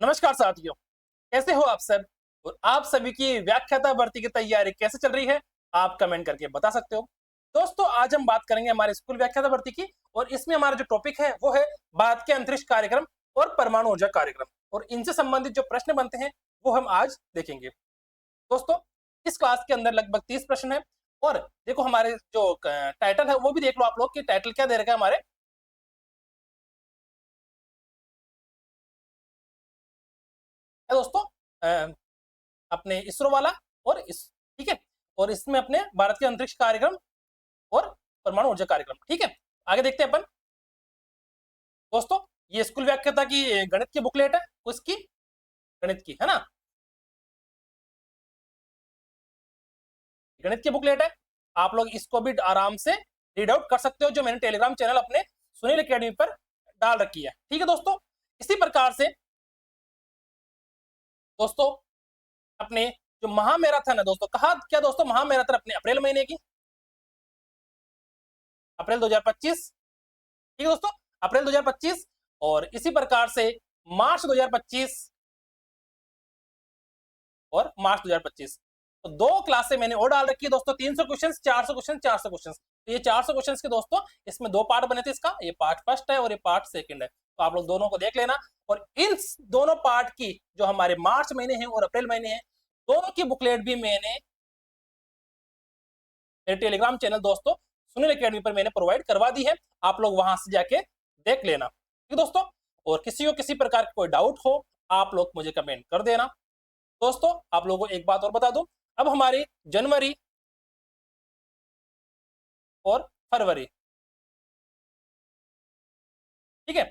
नमस्कार साथियों, कैसे हो आप सब। और आप सभी की व्याख्याता भर्ती की तैयारी कैसे चल रही है, आप कमेंट करके बता सकते हो। दोस्तों, आज हम बात करेंगे हमारे स्कूल व्याख्याता भर्ती की। और इसमें हमारा जो टॉपिक है वो है भारत के अंतरिक्ष कार्यक्रम और परमाणु ऊर्जा कार्यक्रम, और इनसे संबंधित जो प्रश्न बनते हैं वो हम आज देखेंगे। दोस्तों, इस क्लास के अंदर लगभग 30 प्रश्न है। और देखो, हमारे जो टाइटल है वो भी देख लो आप लोग कि टाइटल क्या दे रखा है हमारे। है दोस्तों, अपने इसरो वाला और इस, ठीक है। और इसमें अपने भारत के अंतरिक्ष कार्यक्रम और परमाणु ऊर्जा कार्यक्रम, ठीक है। आगे देखते हैं अपन। दोस्तों, ये स्कूल व्याख्याता की गणित की बुकलेट है, उसकी गणित की है ना, गणित की बुकलेट है। आप लोग इसको भी आराम से रीड आउट कर सकते हो, जो मैंने टेलीग्राम चैनल अपने सुनील अकेडमी पर डाल रखी है, ठीक है दोस्तों। इसी प्रकार से दोस्तों, अपने जो महामैराथन है दोस्तों, कहा क्या दोस्तों, महामैराथन अपने अप्रैल महीने की, अप्रैल 2025, ठीक है दोस्तों, अप्रैल 2025। और इसी प्रकार से मार्च 2025 और मार्च 2025, तो दो क्लासे मैंने और डाल रखी है दोस्तों। 300 क्वेश्चन, 400 क्वेश्चन, 400 क्वेश्चन। तो ये 400 क्वेश्चन के दोस्तों, इसमें दो पार्ट बने थे। इसका ये पार्ट फर्स्ट है और ये पार्ट सेकंड है, तो आप लोग दोनों को देख लेना। और इन दोनों पार्ट की जो हमारे मार्च महीने हैं और अप्रैल महीने हैं, दोनों की बुकलेट भी मैंने मेरे टेलीग्राम चैनल दोस्तों सुनील अकेडमी पर मैंने प्रोवाइड करवा दी है। आप लोग वहां से जाके देख लेना, ठीक है दोस्तों। और किसी को किसी प्रकार का कोई डाउट हो, आप लोग मुझे कमेंट कर देना। दोस्तों, आप लोगों को एक बात और बता दूं, अब हमारी जनवरी और फरवरी, ठीक है,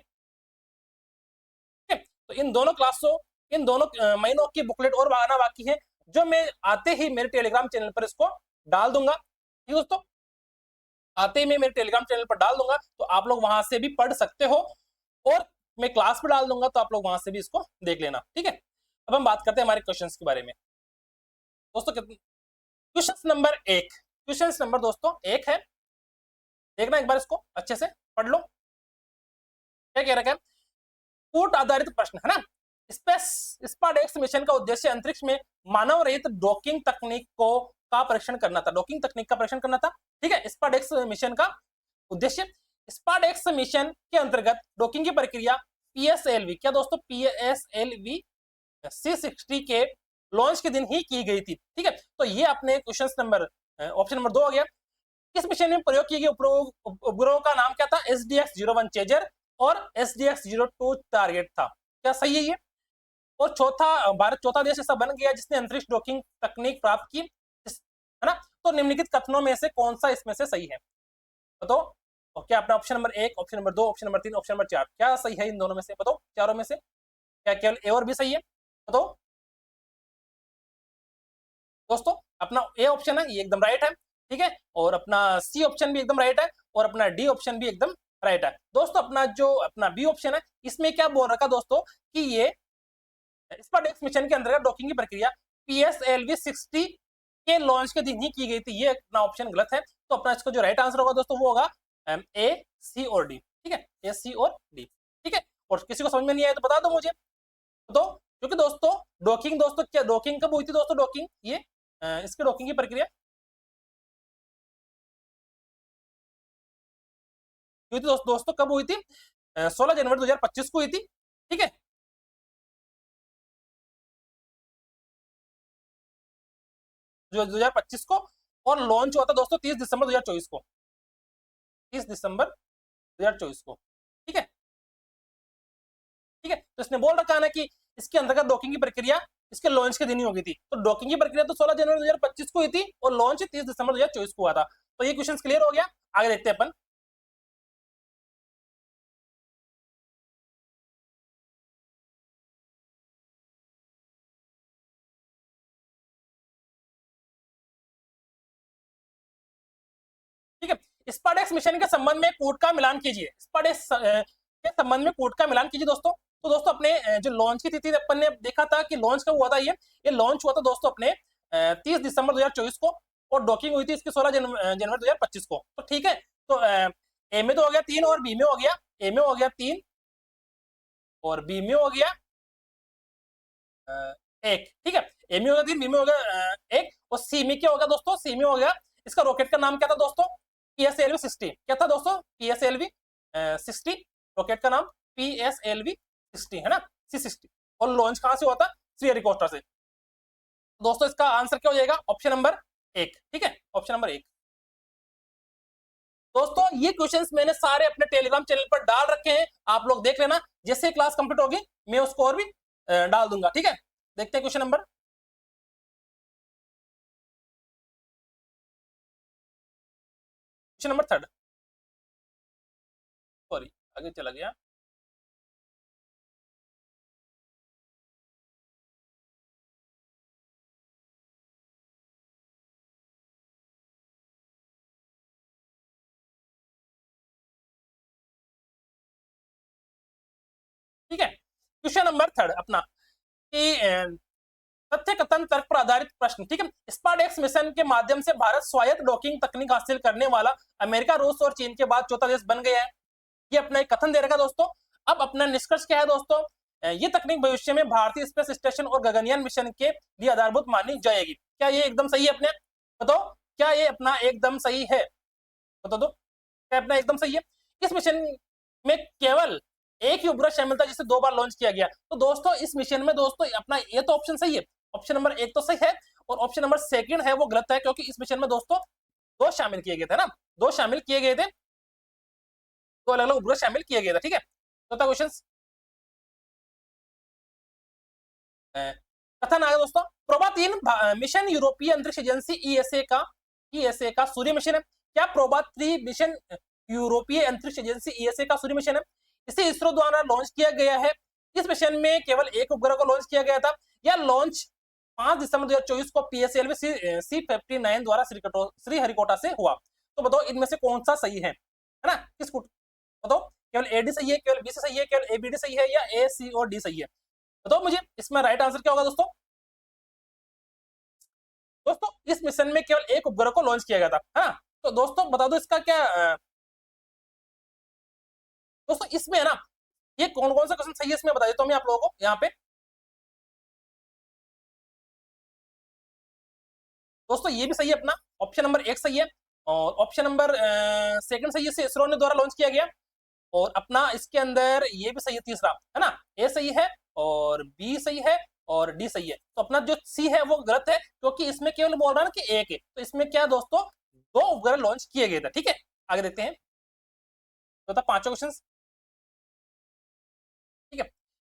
ठीक है। तो इन दोनों क्लासों, इन दोनों महीनों की बुकलेट और आना बाकी है, जो मैं आते ही मेरे टेलीग्राम चैनल पर इसको डाल दूंगा, ठीक है दोस्तों। आते ही मैं मेरे टेलीग्राम चैनल पर डाल दूंगा, तो आप लोग वहां से भी पढ़ सकते हो। और मैं क्लास पर डाल दूंगा, तो आप लोग वहां से भी इसको देख लेना, ठीक है। अब हम बात करते हैं हमारे क्वेश्चंस के बारे में। दोस्तों, क्वेश्चन नंबर एक, क्वेश्चन नंबर दोस्तों एक है, देखना एक बार इसको अच्छे से पढ़ लो। क्या कह रखा है, कूट आधारित प्रश्न है ना। स्पेस स्पाडेक्स मिशन का उद्देश्य अंतरिक्ष में मानव रहित डॉकिंग तकनीक को का परीक्षण करना था, डॉकिंग तकनीक का परीक्षण करना था, ठीक है। स्पाडेक्स मिशन का उद्देश्य, स्पाडेक्स मिशन के अंतर्गत डॉकिंग की प्रक्रिया पीएसएलवी, क्या दोस्तों, पीएसएलवी C60 के लॉन्च के दिन ही की गई थी, ठीक है। तो ये अपने क्वेश्चन नंबर, ऑप्शन नंबर 2 हो गया। इस मिशन में प्रयोग किए गए उपग्रहों का नाम क्या था, SDX-01 चेजर और SDX-02 टारगेट था, क्या सही है ये। और चौथा, भारत चौथा देश ऐसा बन गया जिसने अंतरिक्ष डॉकिंग तकनीक प्राप्त की, है ना। तो निम्नलिखित कथनों में से कौन सा इसमें से सही है, बताओ। और क्या अपना option number 1, option number 2, option number 3, option number 4, क्या सही है इन दोनों में से, बताओ, चारों में से क्या केवल ए और बी सही है, बताओ दोस्तों। अपना ए ऑप्शन है ये एकदम राइट है, ठीक है। और अपना सी ऑप्शन भी एकदम राइट है, और अपना डी ऑप्शन भी एकदम राइट है दोस्तों। अपना जो अपना बी ऑप्शन है, इसमें क्या बोल रखा दोस्तों कि ये स्पाडेक्स मिशन के अंतर्गत डॉकिंग की प्रक्रिया PSLV-60 के लॉन्च के दिन ही की गई थी, ये अपना ऑप्शन गलत है। तो अपना इसका जो राइट आंसर होगा दोस्तों वो होगा ए, सी और डी, ठीक है, ए, सी और डी, ठीक है। और किसी को समझ में नहीं आया तो बता दो मुझे, तो क्योंकि दोस्तों डॉकिंग, दोस्तों क्या डॉकिंग कब हुई थी दोस्तों, डॉकिंग ये इसके डॉकिंग की प्रक्रिया हुई थी दोस्तों कब हुई थी, 16 जनवरी 2025 को हुई थी, ठीक है। 2025 को। और लॉन्च हुआ था दोस्तों 30 दिसंबर 2024 को, 30 दिसंबर 2024 को, ठीक है, ठीक है। तो इसने बोल रखा है ना कि इसके अंतर्गत डॉकिंग की प्रक्रिया इसके लॉन्च के दिन ही होगी थी। तो डॉकिंग की प्रक्रिया तो 16 जनवरी 2025 को हुई थी और लॉन्च 30 दिसंबर 2024 को हुआ था। तो ये क्वेश्चन क्लियर हो गया। आगे देखते हैं अपन। ठीक है, स्पाडेक्स मिशन के संबंध में कोड का मिलान कीजिए, स्पाडेक्स के संबंध में कोड का मिलान कीजिए दोस्तों। तो दोस्तों अपने जो लॉन्च की तिथि अपन ने देखा था कि लॉन्च कब हुआ था, ये लॉन्च हुआ था दोस्तों अपने 30 दिसंबर 2024 को। और डॉकिंग हुई थी इसकी 16 जनवरी 2025 को, तो ठीक है। तो ए में तो हो गया 3 और बी में हो गया, ए में हो गया 3 और बी में हो गया एक, ठीक है। ए में होगा 3, बी में होगा 1, और सी में क्या होगा दोस्तों, सी में हो गया, इसका रॉकेट का नाम क्या था दोस्तों, PSLV-60। क्या था दोस्तों, PSLV-60, रॉकेट का नाम PSLV-60 है ना, C-60। और लॉन्च कहां से हुआ था, श्रीहरिकोटा से। दोस्तों इसका आंसर क्या हो जाएगा, ऑप्शन नंबर 1, ठीक है, ऑप्शन नंबर 1। दोस्तों ये क्वेश्चंस मैंने सारे अपने टेलीग्राम चैनल पर डाल रखे हैं, आप लोग देख लेना, जैसे क्लास कंप्लीट होगी मैं उसको और भी डाल दूंगा, ठीक है। देखते हैं question number, question number 3, sorry आगे चला गया। ठीक है, क्वेश्चन नंबर 3 अपना कि तथ्य कथन तर्क पर आधारित प्रश्न, ठीक है। स्पार्डेक्स मिशन के माध्यम से भारत स्वायत्त डॉकिंग तकनीक हासिल करने वाला अमेरिका, रूस और चीन के बाद चौथा देश बन गया है। ये अपना एक कथन दे रखा दोस्तों। अब अपना निष्कर्ष क्या है दोस्तों, ये तकनीक भविष्य में भारतीय स्पेस स्टेशन और गगनयान मिशन के लिए आधारभूत मानी जाएगी। क्या ये एकदम सही है अपने, बताओ क्या ये अपना एकदम सही है, बता दो क्या अपना एकदम सही है। इस मिशन में केवल एक ही उपग्रह शामिल था जिसे 2 बार लॉन्च किया गया। तो दोस्तों इस मिशन में दोस्तों अपना ये तो ऑप्शन सही है, ऑप्शन नंबर 1 तो सही है, और ऑप्शन नंबर 2 है वो गलत है, क्योंकि इस मिशन में दोस्तों 2 शामिल किए गए थे ना, 2 शामिल किए गए थे, 2 अलग अलग उपग्रह शामिल किए गए थे, ठीक है। चौथा क्वेश्चन कथन आया दोस्तों, प्रोबा 3 मिशन यूरोपीय अंतरिक्ष एजेंसी ईएसए का सूर्य मिशन है। क्या प्रोबा 3 मिशन यूरोपीय अंतरिक्ष एजेंसी ईएसए का सूर्य मिशन है? इसे इसरो द्वारा लॉन्च किया गया है। इस मिशन में केवल एक उपग्रह को लॉन्च किया गया था। यह लॉन्च 5 दिसंबर 2024 को PSLV C-59 द्वारा श्रीहरिकोटा से हुआ। तो बताओ इनमें से कौन सा सही है ना, किसको बताओ, केवल AD सही है, केवल BC सही है, केवल ABD सही है, या A, C और D सही है, बताओ मुझे इसमें राइट आंसर क्या होगा दोस्तों। दोस्तों इस मिशन में केवल एक उपग्रह को लॉन्च किया गया था, हाँ। तो दोस्तों बता दो इसका क्या दोस्तों इसमें है ना, ये कौन कौन सा क्वेश्चन सही है इसमें बता देता हूँ मैं आप लोगों को यहाँ पे। दोस्तों ये भी सही है अपना, ऑप्शन नंबर 1 सही है, और ऑप्शन नंबर 2 सही है, इसे इसरो ने द्वारा लॉन्च किया गया। और अपना इसके अंदर ये भी सही है, तीसरा है ना, ए सही है, और बी सही है, और डी सही है। तो अपना जो सी है वो गलत है, क्योंकि इसमें केवल बोल रहा है ना कि एक है, तो इसमें क्या दोस्तों 2 उपग्रह लॉन्च किए गए थे, ठीक है। आगे देखते हैं, तो था 5 क्वेश्चन, ठीक है।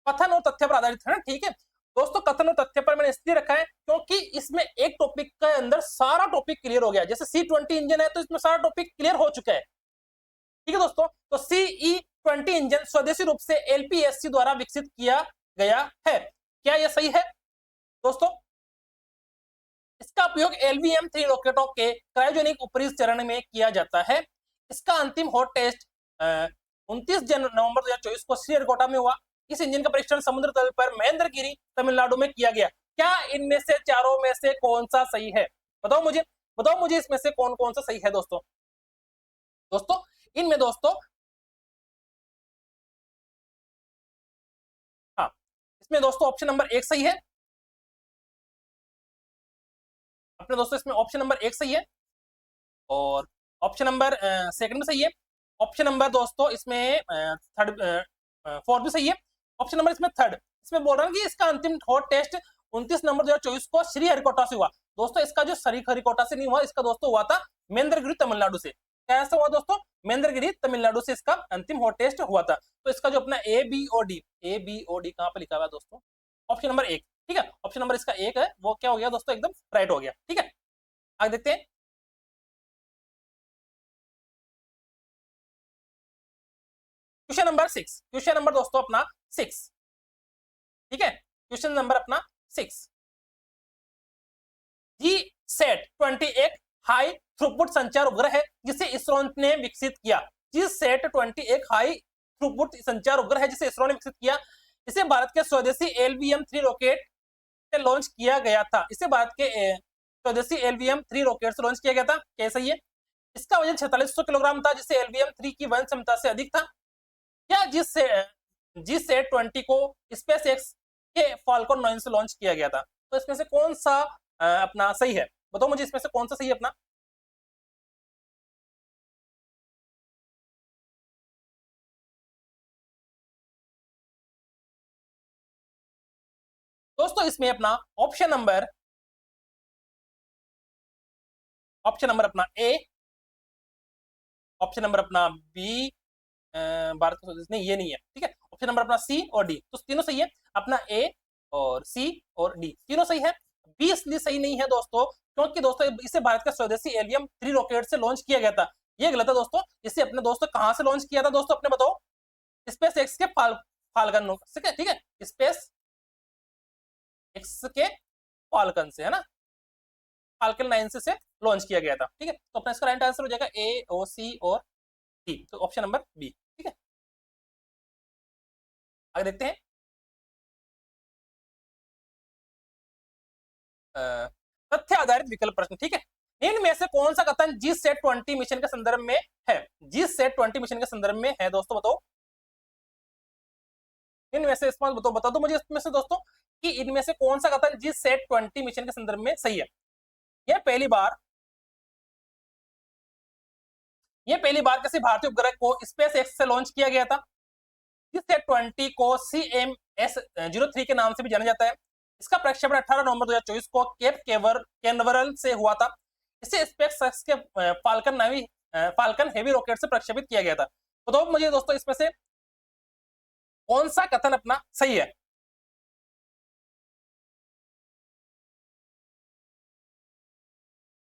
कथन और तथ्य पर आधारित है ना, ठीक है। दोस्तों कथन और तथ्य पर मैंने इसलिए रखा है क्योंकि इसमें एक टॉपिक के अंदर सारा टॉपिक क्लियर हो गया। जैसे C-20 इंजन है तो इसमें सारा टॉपिक क्लियर हो चुका है, ठीक है दोस्तों। तो CE-20 इंजन स्वदेशी रूप से LPSC द्वारा विकसित किया गया है। क्या यह सही है दोस्तों? इसका उपयोग LVM-3 रॉकेटों के क्रायोजेनिक ऊपरी चरण में किया जाता है। इसका अंतिम हॉट टेस्ट 29 नवंबर 2024 को श्रीहरिकोटा में हुआ। इस इंजन का परीक्षण समुद्र तल पर महेंद्रगिरी तमिलनाडु में किया गया। क्या इनमें से चारों में से कौन सा सही है, बताओ मुझे, बताओ मुझे इसमें से कौन कौन सा सही है दोस्तों। दोस्तों इनमें दोस्तों हाँ, इसमें दोस्तों ऑप्शन नंबर 1 सही है अपने दोस्तों, इसमें ऑप्शन नंबर 1 सही है, और ऑप्शन नंबर 2 में सही है, ऑप्शन नंबर दोस्तों इसमें 4 भी सही है, ऑप्शन नंबर इसमें 3 इसमें बोल रहा हूँ कि इसका अंतिम हॉट टेस्ट 29 नवंबर 2024 को श्रीहरिकोटा से हुआ। दोस्तों इसका जो श्रीहरिकोटा से नहीं हुआ, इसका दोस्तों हुआ था महेंद्रगिरी तमिलनाडु से। कैसा हुआ दोस्तों, महेंद्रगिरी तमिलनाडु से इसका अंतिम हॉट टेस्ट हुआ था। तो इसका जो अपना ए बी ओ डी कहाँ पे लिखा हुआ है दोस्तों, ऑप्शन नंबर 1, ठीक है। ऑप्शन नंबर इसका 1 है वो क्या हो गया दोस्तों, एकदम राइट हो गया, ठीक है। आगे देखते हैं, क्वेश्चन नंबर 6, क्वेश्चन नंबर दोस्तों अपना 6, ठीक है। क्वेश्चन नंबर अपना 6, जी सेट 20 एक हाई थ्रूपुट संचार उपग्रह है जिसे इसरो ने विकसित किया। जी सेट 20 एक हाई थ्रूपुट संचार उपग्रह है जिसे इसरो ने विकसित किया। इसे भारत के स्वदेशी LVM-3 रॉकेट से लॉन्च किया गया था। इसे भारत के स्वदेशी LVM-3 रॉकेट से लॉन्च किया गया था। कैसा ही है, इसका वजन 4600 किलोग्राम था जिसे LVM-3 की वहन क्षमता से अधिक था। क्या जी सेट 20 को स्पेस एक्स के फाल्कन 9 से लॉन्च किया गया था। तो इसमें से कौन सा अपना सही है? बताओ मुझे इसमें से कौन सा सही है अपना। दोस्तों इसमें अपना ऑप्शन नंबर अपना ए, ऑप्शन नंबर अपना बी, भारत का स्वदेश नहीं, ये नहीं है, ठीक है। ऑप्शन नंबर अपना सी और डी, तो तीनों सही है। अपना ए और सी और डी तीनों सही है। बी इसलिए सही नहीं है दोस्तों क्योंकि दोस्तों इसे भारत का स्वदेशी एलियम 3 रॉकेट से लॉन्च किया गया था। ये गलत है दोस्तों। इसे अपने दोस्तों कहां से लॉन्च किया था दोस्तों, अपने बताओ। स्पेस एक्स के फाल्कन, ठीक है, स्पेस एक्स के फाल्कन से, है ना, फाल्कन 9 से लॉन्च किया गया था, ठीक है। तो अपना इसका राइट आंसर हो जाएगा ए और सी और डी, तो ऑप्शन नंबर बी, ठीक है। आगे देखते हैं। तथ्य आधारित विकल्प प्रश्न, ठीक है। इनमें से कौन सा कथन जी सेट 20 मिशन के संदर्भ में है? जी सेट 20 मिशन के संदर्भ में है दोस्तों, बताओ। इनमें से इसमें बता दो मुझे इसमें से दोस्तों कि इनमें से कौन सा कथन जी सेट 20 मिशन के संदर्भ में सही है। यह पहली बार किसी भारतीय उपग्रह को स्पेस एक्स से लॉन्च किया गया था। जी सेट 20 को CMS-03 के नाम से भी जाना जाता है। इसका प्रक्षेपण 18 नवंबर 2024 को केप कैनवरल से हुआ था। इसे स्पेस एक्स के फाल्कन हेवी रॉकेट से प्रक्षेपित किया गया था। तो मुझे दोस्तों इसमें से कौन सा कथन अपना सही है?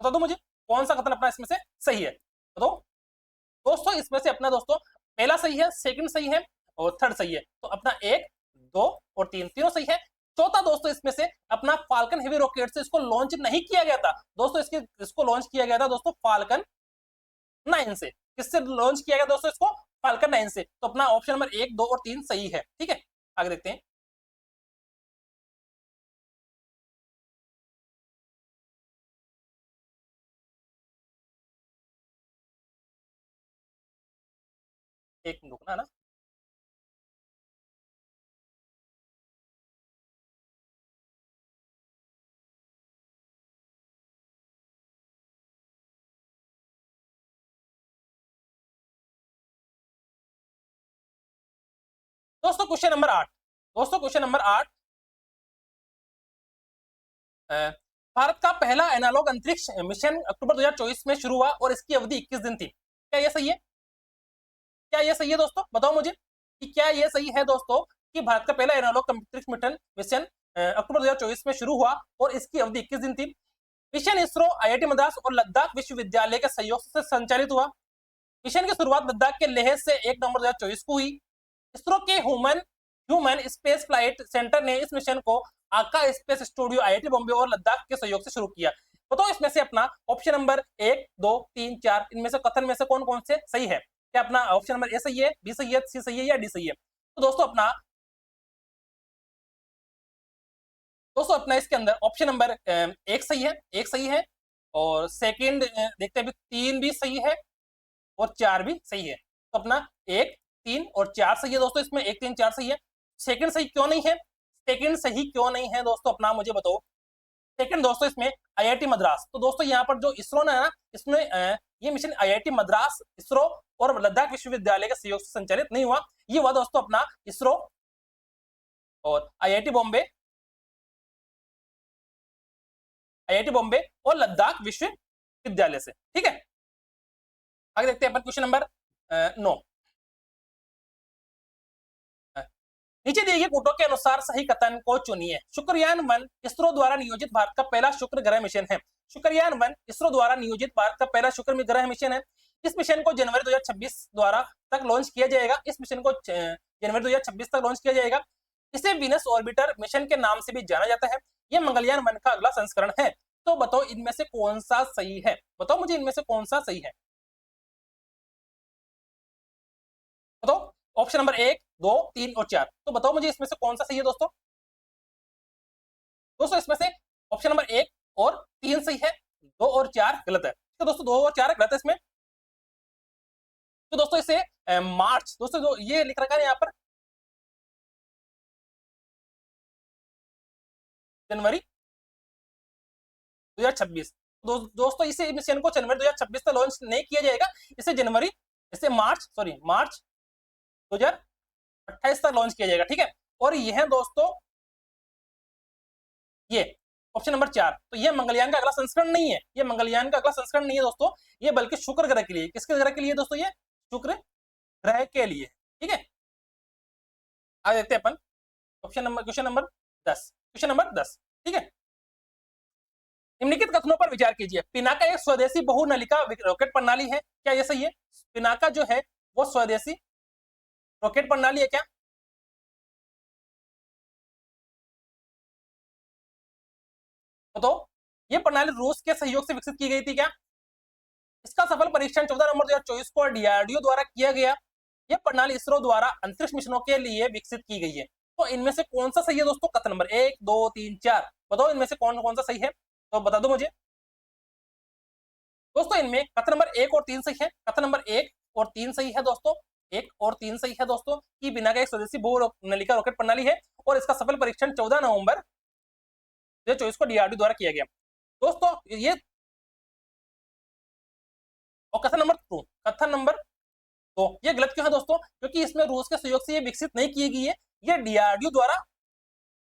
बता दो मुझे कौन सा कथन अपना इसमें से सही है, बताओ। दोस्तों इसमें से अपना दोस्तों पहला सही है, सेकंड सही है और थर्ड सही है। तो अपना एक, दो और तीन तीनों सही है। चौथा दोस्तों इसमें से अपना फाल्कन हेवी रॉकेट से इसको लॉन्च नहीं किया गया था दोस्तों। इसको लॉन्च किया गया था दोस्तों फाल्कन 9 से। किससे लॉन्च किया गया दोस्तों इसको? फाल्कन 9 से। तो अपना ऑप्शन नंबर एक, दो और तीन सही है, ठीक है। आगे देखते हैं। एक मिनट रुकना ना। दोस्तों क्वेश्चन नंबर 8, दोस्तों क्वेश्चन नंबर 8, भारत का पहला एनालॉग अंतरिक्ष मिशन अक्टूबर 2024 में शुरू हुआ और इसकी अवधि 21 दिन थी। क्या यह सही है? क्या यह सही है दोस्तों? बताओ मुझे कि क्या यह सही है दोस्तों कि भारत का पहला एनालॉग अंतरिक्ष मिशन अक्टूबर 2024 में शुरू हुआ और इसकी अवधि 21 दिन थी। मिशन इसरो, IIT मद्रास और लद्दाख विश्वविद्यालय के सहयोग से संचालित हुआ। मिशन की शुरुआत लद्दाख के लेह से 1 नवंबर 2024 को हुई। इसरो के human human space flight centre ने इस मिशन को आका स्पेस स्टूडियो, IIT बॉम्बे और लद्दाख के सहयोग से शुरू किया। बताओ इसमें से अपना ऑप्शन नंबर एक, दो, तीन, चार इनमें से कथन में से कौन कौन से सही है? क्या अपना ऑप्शन नंबर ए सही है, बी सही है, सी सही है या डी सही है? तो दोस्तों अपना इसके अंदर ऑप्शन नंबर एक सही है, एक सही है, और सेकंड देखते हैं, तीन भी सही है और चार भी सही है। तो अपना एक, तीन और चार सही है दोस्तों। इसमें एक, तीन, चार सही है। सेकंड सही क्यों नहीं है? सेकंड सही क्यों नहीं है दोस्तों, अपना मुझे बताओ। सेकंड दोस्तों इसमें IIT मद्रास, तो दोस्तों यहाँ पर जो इसरो ने ना, इसमें ये मिशन IIT मद्रास, इसरो और लद्दाख विश्वविद्यालय के सहयोग से संचालित नहीं हुआ। ये हुआ दोस्तों अपना इसरो और IIT बॉम्बे और लद्दाख विश्वविद्यालय से, ठीक है। आगे देखते हैं अपन क्वेश्चन नंबर 9। नीचे दिए गए कोटों के अनुसार सही कथन को चुनिए। शुक्रयान-1 इसरो द्वारा नियोजित भारत का पहला शुक्र ग्रह मिशन है। शुक्रयान-1 इसरो द्वारा नियोजित भारत का पहला शुक्र ग्रह मिशन है। इस मिशन को जनवरी 2026 द्वारा तक लॉन्च किया जाएगा। इस मिशन को जनवरी 2026 तक लॉन्च किया जाएगा। इसे वीनस ऑर्बिटर मिशन के नाम से भी जाना जाता है। यह मंगलयान-1 का अगला संस्करण है। तो बताओ इनमें से कौन सा सही है? बताओ मुझे इनमें से कौन सा सही है, बताओ। ऑप्शन नंबर एक, दो, तीन और चार, तो बताओ मुझे इसमें से कौन सा सही है दोस्तों। दोस्तों इसमें से ऑप्शन नंबर एक और तीन सही है, दो और चार गलत है। तो दोस्तों दो और चार गलत है इसमें। तो दोस्तों इसे मार्च, दोस्तों जो ये लिख रखा है यहाँ पर, जनवरी 2026। दोस्तों इसे मिशन को जनवरी 2026 तक लॉन्च नहीं किया जाएगा, इसे मार्च 2028 तक लॉन्च किया जाएगा, ठीक है। और यह दोस्तों ये ऑप्शन नंबर 4, तो ये मंगलयान का अगला संस्करण नहीं है, ये मंगलयान का अगला संस्करण नहीं है दोस्तों, ये बल्कि शुक्र ग्रह के लिए, किसके ग्रह के लिए दोस्तों, ये शुक्र ग्रह के लिए, ठीक है। आ देखते हैं अपन क्वेश्चन नंबर 10, ठीक है। निम्नलिखित कथनों पर विचार कीजिए। पिनाका एक स्वदेशी बहुनलिका रॉकेट प्रणाली है, क्या ये सही है? पिनाका जो है वो स्वदेशी रॉकेट प्रणाली है क्या? तो ये प्रणाली रूस के सहयोग से विकसित की गई थी क्या? इसका सफल परीक्षण 14 नवंबर 2024 को डीआरडीओ द्वारा किया गया। यह प्रणाली इसरो द्वारा अंतरिक्ष मिशनों के लिए विकसित की गई है। तो इनमें से कौन सा सही है दोस्तों? कथन नंबर 1, 2, 3, 4, बताओ इनमें से कौन कौन सा सही है, तो बता दो मुझे दोस्तों। इनमें कथन नंबर 1 और 3 सही है, कथन नंबर 1 और 3 सही है दोस्तों, 1 और 3 सही है दोस्तों, कि बिना का एक स्वदेशी बहुनलिका रॉकेट प्रणाली है और इसका सफल परीक्षण 14 नवंबर 2024 को डीआरडीओ द्वारा किया गया दोस्तों। ये और कथन नंबर 2 ये गलत क्यों है दोस्तों? क्योंकि इसमें रूस के सहयोग से ये विकसित नहीं की गई है, ये डीआरडीओ द्वारा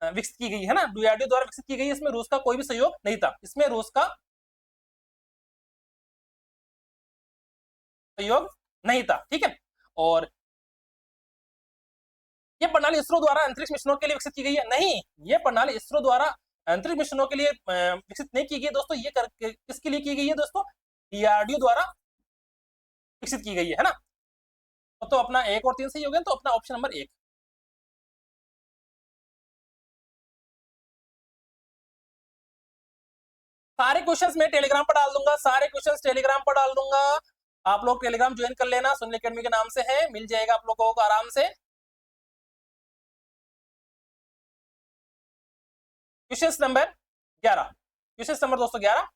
विकसित की गई है ना, डीआरडीओ द्वारा विकसित की गई है, इसमें रूस का कोई भी सहयोग नहीं था, इसमें रूस का सहयोग नहीं था, ठीक है। और ये प्रणाली इसरो द्वारा अंतरिक्ष मिशनों के लिए विकसित की गई है, नहीं, ये प्रणाली इसरो द्वारा अंतरिक्ष मिशनों के लिए विकसित नहीं की गई दोस्तों, ये किसके लिए की गई है दोस्तों? डीआरडीओ द्वारा विकसित की गई है ना। तो अपना 1 और 3 सही हो गया, तो अपना ऑप्शन नंबर 1। सारे क्वेश्चंस मैं टेलीग्राम पर डाल दूंगा, सारे क्वेश्चंस टेलीग्राम पर डाल दूंगा, आप लोग टेलीग्राम ज्वाइन कर लेना, सुनील अकेडमी के नाम से है, मिल जाएगा आप लोगों को आराम से। क्वेश्चन नंबर 11, क्वेश्चन नंबर दोस्तों 11,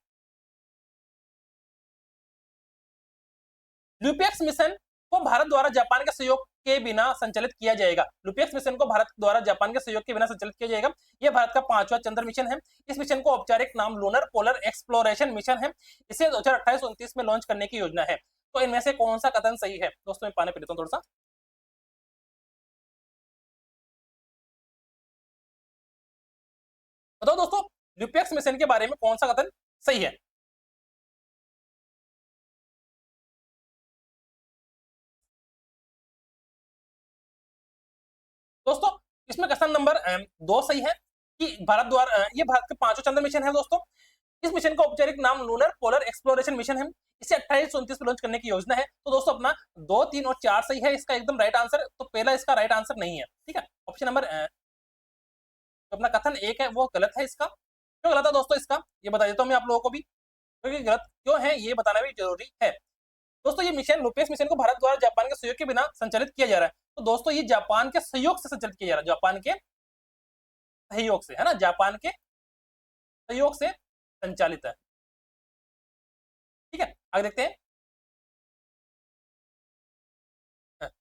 लुपेक्स मिशन को भारत द्वारा जापान के सहयोग के बिना संचालित किया जाएगा। लुपेक्स मिशन को भारत द्वारा जापान के सहयोग के बिना संचालित किया जाएगा। यह भारत का 5वां चंद्र मिशन है। इस मिशन को औपचारिक नाम लूनर पोलर एक्सप्लोरेशन मिशन है। इसे 2028-29 में लॉन्च करने की योजना है। तो इनमें से कौन सा कथन सही है दोस्तों? मैं पानी पी लेता हूं थोड़ा सा। बताओ दोस्तों, लुपेक्स मिशन के बारे में कौन सा कथन सही है? दोस्तों इसमें क्वेश्चन नंबर 2 सही है कि भारत द्वारा ये भारत के 5वां चंद्र मिशन है दोस्तों। इस मिशन का औपचारिक नाम लूनर पोलर एक्सप्लोरेशन मिशन है। इसे 28-29 में लॉन्च करने की योजना है। तो दोस्तों अपना 2, 3 और 4 सही है, इसका एकदम राइट आंसर, तो पहला इसका राइट आंसर नहीं है, ठीक है। ऑप्शन नंबर तो अपना कथन 1 है वो गलत है। इसका क्यों गलत है दोस्तों? इसका ये बता देता हूँ मैं आप लोगों को भी, क्योंकि गलत क्यों है ये बताना भी जरूरी है। दोस्तों ये मिशन लुपेक्स मिशन को भारत द्वारा जापान के सहयोग के बिना संचालित किया जा रहा है। तो दोस्तों ये जापान के सहयोग से संचालित किया जा रहा है, जापान के सहयोग से, है ना, जापान के सहयोग से संचालित है, ठीक है। आगे देखते हैं।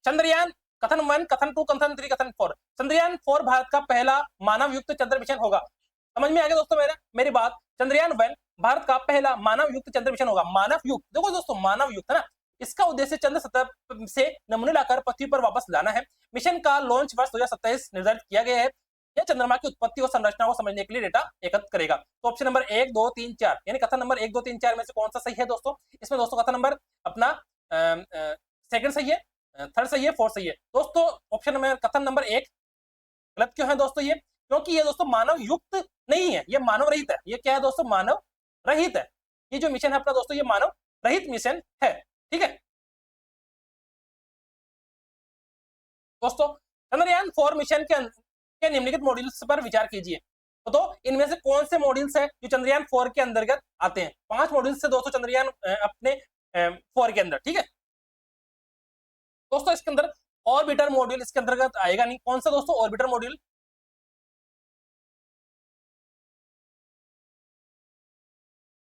चंद्रयान कथन 1, कथन 2, कथन 3, कथन 4। चंद्रयान 4 भारत का पहला मानव युक्त चंद्र मिशन होगा। समझ में आ गया दोस्तों मेरी बात? चंद्रयान 1 भारत का पहला मानव युक्त चंद्र मिशन होगा। मानव युक्त, देखो दोस्तों मानव युक्त है ना, इसका उद्देश्य चंद्र सतह से नमूने लाकर पृथ्वी पर वापस लाना है। मिशन का लॉन्च वर्ष 2027 निर्धारित किया गया है। यह चंद्रमा की उत्पत्ति और संरचना को समझने के लिए डेटा एकत्र करेगा। तो ऑप्शन नंबर 1, 2, 3, 4 यानी कथन नंबर 1, 2, 3, 4 में से कौन सा सही है दोस्तों? इसमें दोस्तों कथन नंबर अपना सेकंड सही है, थर्ड सही है, फोर्थ सही है दोस्तों। ऑप्शन में कथन नंबर 1 गलत क्यों है दोस्तों? ये क्योंकि ये दोस्तों मानव युक्त नहीं है, ये मानव रहित है। ये क्या है दोस्तों? मानव रहित है। ये जो मिशन है अपना दोस्तों, ये मानव रहित मिशन है, ठीक है दोस्तों। चंद्रयान 4 मिशन के निम्नलिखित मॉड्यूल्स पर विचार कीजिए। तो इनमें से कौन से मॉड्यूल्स हैं जो चंद्रयान 4 के अंतर्गत आते हैं? 5 मॉड्यूल्स से दोस्तों चंद्रयान अपने 4 के अंदर, ठीक है दोस्तों। इसके अंदर ऑर्बिटर मॉड्यूल इसके अंतर्गत आएगा नहीं। कौन सा दोस्तों? Orbiter module.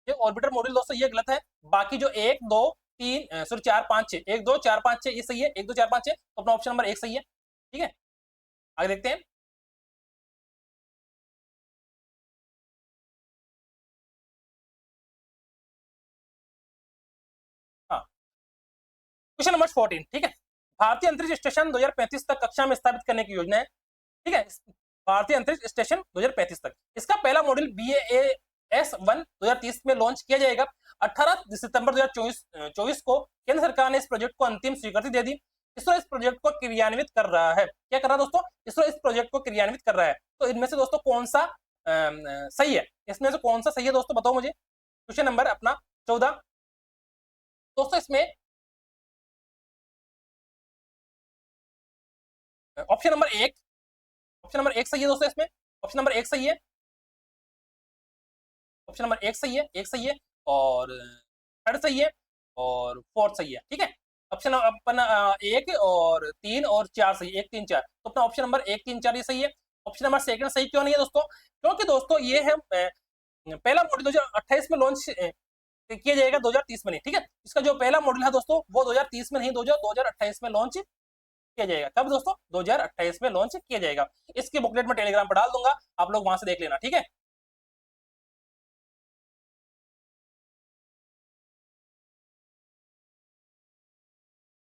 ये ऑर्बिटर मॉड्यूल दोस्तों ये गलत है। बाकी जो 1, 2, 3 सॉरी 4, 5, 6, 1, 2, 4, 5, 6 ये सही है। 1, 2, 4, 5, 6 तो अपना ऑप्शन नंबर 1 सही है, ठीक है। आगे देखते हैं। क्वेश्चन नंबर 14, ठीक है। भारतीय अंतरिक्ष स्टेशन 2035 तक कक्षा में स्थापित करने की योजना है, ठीक है। भारतीय अंतरिक्ष स्टेशन 2035 तक, इसका पहला मॉड्यूल BAS-1 2030 में लॉन्च किया जाएगा। 18 सितंबर 2024 को केंद्र सरकार ने इस प्रोजेक्ट को अंतिम स्वीकृति दे दी। इसरो इस प्रोजेक्ट को क्रियान्वित कर रहा है। क्या कर रहा है दोस्तों? इसरो इस प्रोजेक्ट को क्रियान्वित कर रहा है। तो इनमें से दोस्तों कौन सा सही है? इसमें से कौन सा सही है दोस्तों, बताओ मुझे। क्वेश्चन नंबर अपना 14 दोस्तों, इसमें ऑप्शन नंबर एक, ऑप्शन नंबर एक सही है दोस्तों। इसमें ऑप्शन नंबर एक सही है, ऑप्शन नंबर एक सही है, एक सही है, और थर्ड सही है, और फोर्थ सही है, ठीक है। ऑप्शन अपना एक और तीन और चार सही है, एक तीन चार, तो अपना ऑप्शन नंबर एक तीन चार ये सही है। ऑप्शन नंबर सेकंड सही क्यों नहीं है दोस्तों? क्योंकि दोस्तों ये है पहला मॉड्यूल 2028 में लॉन्च किया जाएगा, 2030 में नहीं, ठीक है। इसका जो पहला मॉड्यूल है दोस्तों वो 2030 में नहीं, 2028 में लॉन्च किया जाएगा। कब दोस्तों? 2028 में लॉन्च किया जाएगा। इसकी बुकलेट में टेलीग्राम पर डाल दूंगा, आप लोग वहां से देख लेना, ठीक है।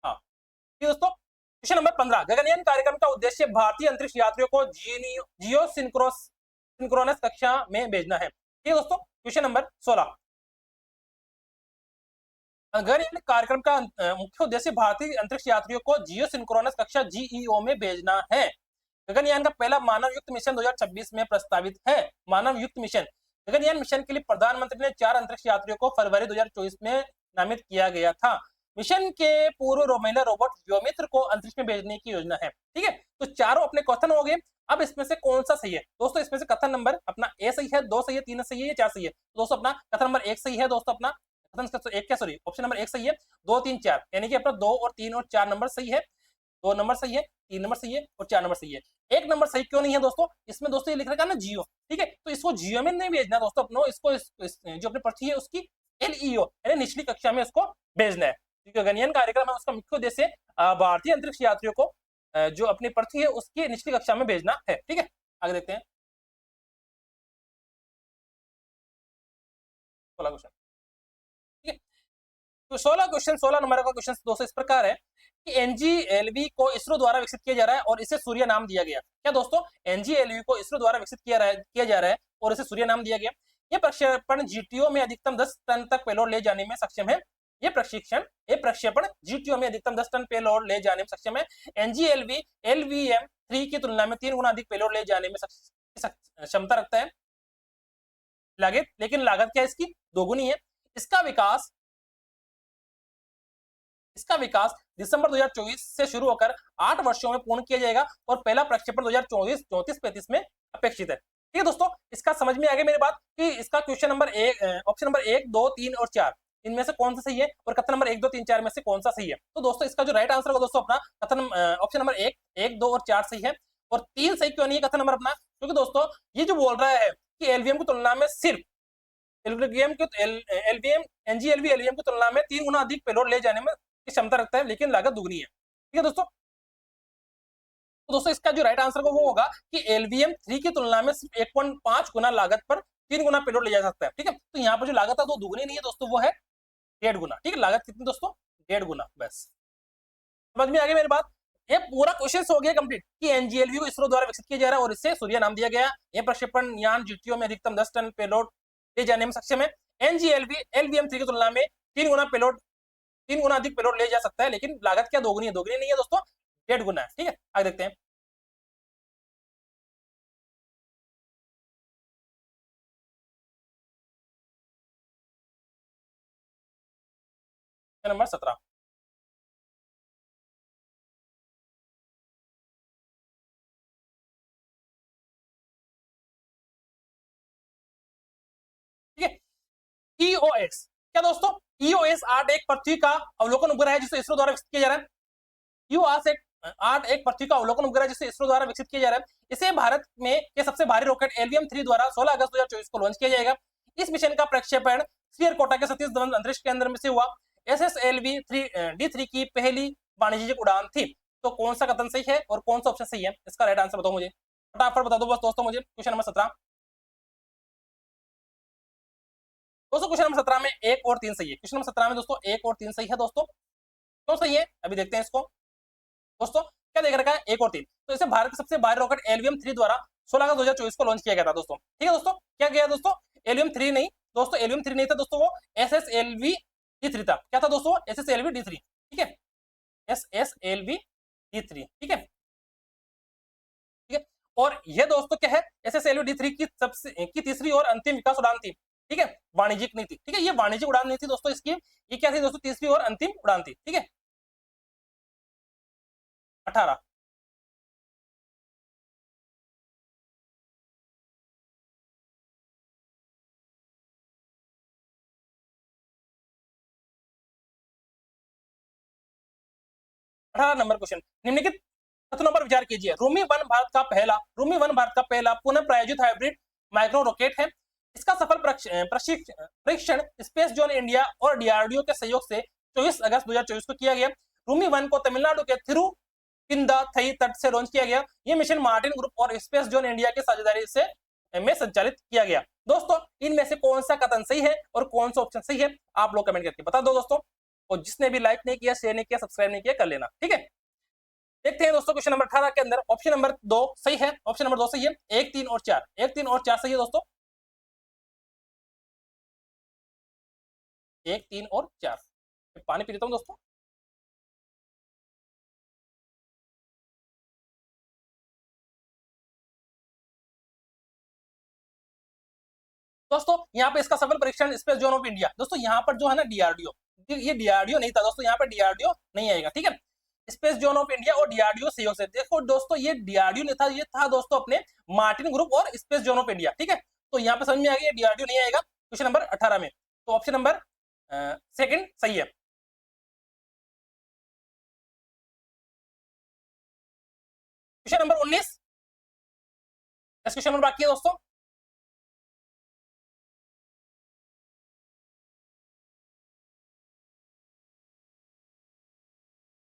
हाँ, ठीक है दोस्तों। क्वेश्चन नंबर 15, गगनयान कार्यक्रम का उद्देश्य भारतीय अंतरिक्ष यात्रियों को जियो सिंक्रोनस कक्षा में भेजना है, ठीक है दोस्तों। क्वेश्चन नंबर 16, गगनयान कार्यक्रम का मुख्य उद्देश्य भारतीय अंतरिक्ष यात्रियों को जियो सिंक्रोनस कक्षा GEO में भेजना है। गगनयान का पहला मानव युक्त मिशन 2026 में प्रस्तावित है। मानव युक्त मिशन, गगनयान मिशन के लिए प्रधानमंत्री ने 4 अंतरिक्ष यात्रियों को फरवरी 2024 में नामित किया गया था। मिशन के पूर्व महिला रोबोट व्योमित्र को अंतरिक्ष में भेजने की योजना है, ठीक है। तो चारों अपने कथन हो गए। अब इसमें से कौन सा सही है दोस्तों? इसमें से कथन नंबर अपना ए सही है, दो सही है, तीन सही है, चार सही है। तो दोस्तों अपना कथन नंबर एक सही है दोस्तों, अपना कथन एक क्या, सॉरी, ऑप्शन नंबर एक सही है, दो तीन चार, यानी कि अपना दो और तीन और चार नंबर सही है। दो नंबर सही है, तीन नंबर सही है, और चार नंबर सही है। एक नंबर सही क्यों नहीं है दोस्तों? इसमें दोस्तों ये लिख रखा है ना जियो, ठीक है। तो इसको जियो में नहीं भेजना दोस्तों, अपनो इसको जो अपनी पृथ्वी है उसकी LEO यानी निचली कक्षा में उसको भेजना है, क्योंकि गगनयान कार्यक्रम है उसका मुख्य उद्देश्य भारतीय अंतरिक्ष यात्रियों को जो अपनी पृथ्वी है उसकी निचली कक्षा में भेजना है, ठीक है। आगे देखते हैं 16 क्वेश्चन, ठीक है। तो 16 क्वेश्चन, 16 नंबर का क्वेश्चन दोस्तों इस प्रकार है कि NGLV को इसरो द्वारा विकसित किया जा रहा है और इसे सूर्य नाम दिया गया। क्या दोस्तों? NGLV को इसरो द्वारा विकसित किया जा रहा है और इसे सूर्य नाम दिया गया। यह प्रक्षेपण GTO में अधिकतम 10 टन तक पेलोड ले जाने में सक्षम है। ये प्रक्षेपण GTO में अधिकतम 10 टन पेलोड ले जाने में सक्षम है। NGLV LVM-3 की तुलना में 3 गुना अधिक पेलोड ले जाने में क्षमता रखता है। लागत, लेकिन लागत क्या है इसकी? दोगुनी है। इसका विकास दिसंबर 2024 से शुरू होकर 8 वर्षों में पूर्ण किया जाएगा और पहला प्रक्षेपण 2034 में अपेक्षित है, ठीक है दोस्तों। इसका समझ में आ गया मेरी बात कि इसका क्वेश्चन नंबर एक, ऑप्शन नंबर एक, दो, तीन और चार, इनमें से कौन सा सही है, और कथन नंबर एक, दो, तीन, चार में से कौन सा सही है। तो दोस्तों इसका जो राइट आंसर होगा दोस्तों अपना कथन ऑप्शन नंबर एक, एक, दो और चार सही है। और तीन सही क्यों नहीं है कथन नंबर अपना? क्योंकि दोस्तों ये जो बोल रहा है कि LVM की तुलना में सिर्फ LVM NGLV LVM की तुलना में 3 गुना अधिक पेलोड ले जाने में की क्षमता रखता है, लेकिन लागत दुगनी है, ठीक है दोस्तों। तो दोस्तों इसका जो राइट आंसर वो होगा कि LVM-3 की तुलना में सिर्फ 1.5 गुना लागत पर 3 गुना पेलोड ले जा सकता है, ठीक है। तो यहाँ पर जो लागत है वो दुगनी नहीं है दोस्तों, वो है 1.5 गुना, ठीक है। लागत कितनी दोस्तों? 1.5 गुना, बस समझ में आ गई मेरी बात। ये पूरा क्वेश्चन हो गया कंप्लीट कि NGLV को इसरो द्वारा विकसित किया जा रहा है और इसे सूर्य नाम दिया गया। यह प्रक्षेपण यान GTO में अधिकतम 10 टन पेलोड ले जाने में सक्षम है। NGLV LVM-3 की तुलना में 3 गुना अधिक पेलोड ले जा सकता है, लेकिन लागत क्या दोगुनी है? दोगुनी नहीं है दोस्तों, 1.5 गुना है, ठीक है। आगे देखते हैं नंबर 17, ठीक है। EOS, क्या दोस्तों? EOS 8 एक पृथ्वी का अवलोकन उपग्रह है जिसे इसरो द्वारा विकसित किया जा रहा है। EOS 8 एक पृथ्वी का अवलोकन उपग्रह जिसे इसरो द्वारा विकसित किया जा रहा है। इसे भारत में के सबसे भारी रॉकेट LVM-3 द्वारा 16 अगस्त 2024 को लॉन्च किया जाएगा। इस मिशन का प्रक्षेपण श्रीहरिकोटा के सतीश धवन अंतरिक्ष केंद्र में से हुआ। SSLV-D3 की पहली वाणिज्यिक उड़ान थी। तो कौन सा कथन सही है और कौन सा ऑप्शन सही है? इसका राइट आंसर बताओ मुझे, फटाफट बता दो बस दोस्तों मुझे। क्वेश्चन नंबर 17 दोस्तों, क्वेश्चन नंबर 17 में एक और तीन सही है। क्वेश्चन नंबर 17 में दोस्तों एक और तीन सही है दोस्तों। क्यों सही है अभी देखते हैं इसको दोस्तों। क्या देख रखा है 1 और 3, तो इसे भारत के सबसे भारी रॉकेट LVM-3 द्वारा 16 अगस्त 2024 को लॉन्च किया गया था दोस्तों। ठीक है दोस्तों, क्या किया दोस्तों, LVM-3 नहीं दोस्तों, LVM-3 नहीं था दोस्तों, वो SSLV-D3 था। क्या था दोस्तों, SSLV-D3। ठीक है, SSLV-D3। ठीक है, ठीक है। और ये दोस्तों क्या है, SSLV-D3 की सबसे की तीसरी और अंतिम विकास उड़ान थी। ठीक है, वाणिज्यिक नहीं थी। ठीक है, ये वाणिज्यिक उड़ान नहीं थी दोस्तों इसकी, ये क्या थी दोस्तों, तीसरी और अंतिम उड़ान थी। ठीक है, 18 नंबर क्वेश्चन, निम्नलिखित कथनों पर विचार कीजिए। रूमी वन भारत का पहला पुनः प्रायोजित हाइब्रिड माइक्रो रॉकेट है। इसका सफल परीक्षण स्पेस जोन इंडिया और DRDO के सहयोग से 24 अगस्त 2024 को किया गया। रूमी वन को तमिलनाडु के थिरुपिंदाथई तट से लॉन्च किया गया। यह मिशन मार्टिन ग्रुप और स्पेस जोन इंडिया की साझेदारी से में संचालित किया गया। दोस्तों इनमें से कौन सा कथन सही है और कौन सा ऑप्शन सही है, आप लोग कमेंट करके बता दो दोस्तों। और जिसने भी लाइक नहीं किया, शेयर नहीं किया, सब्सक्राइब नहीं किया, कर लेना। ठीक है, देखते हैं दोस्तों क्वेश्चन नंबर 18 के अंदर ऑप्शन नंबर 2 सही है, ऑप्शन नंबर 2 सही है, 1, 3 और 4, 1, 3 और 4 सही है दोस्तों, 1, 3 और 4। पानी पी लेता हूं दोस्तों। दोस्तों यहाँ पे इसका सफल परीक्षण स्पेस जोन ऑफ इंडिया, दोस्तों यहाँ पर जो है ना DRDO, ये DRDO नहीं था दोस्तों, यहाँ पर DRDO नहीं आएगा। ठीक है, स्पेस जोन ऑफ इंडिया और DRDO सहयोग से, देखो दोस्तों ये DRDO नहीं था, ये था दोस्तों अपने मार्टिन ग्रुप और स्पेस जोन ऑफ इंडिया। ठीक है, तो यहाँ पे समझ में आ गया DRDO नहीं आएगा क्वेश्चन नंबर 18 में, तो ऑप्शन नंबर सेकंड सही है। क्वेश्चन नंबर 19, क्वेश्चन नंबर बाकी है दोस्तों।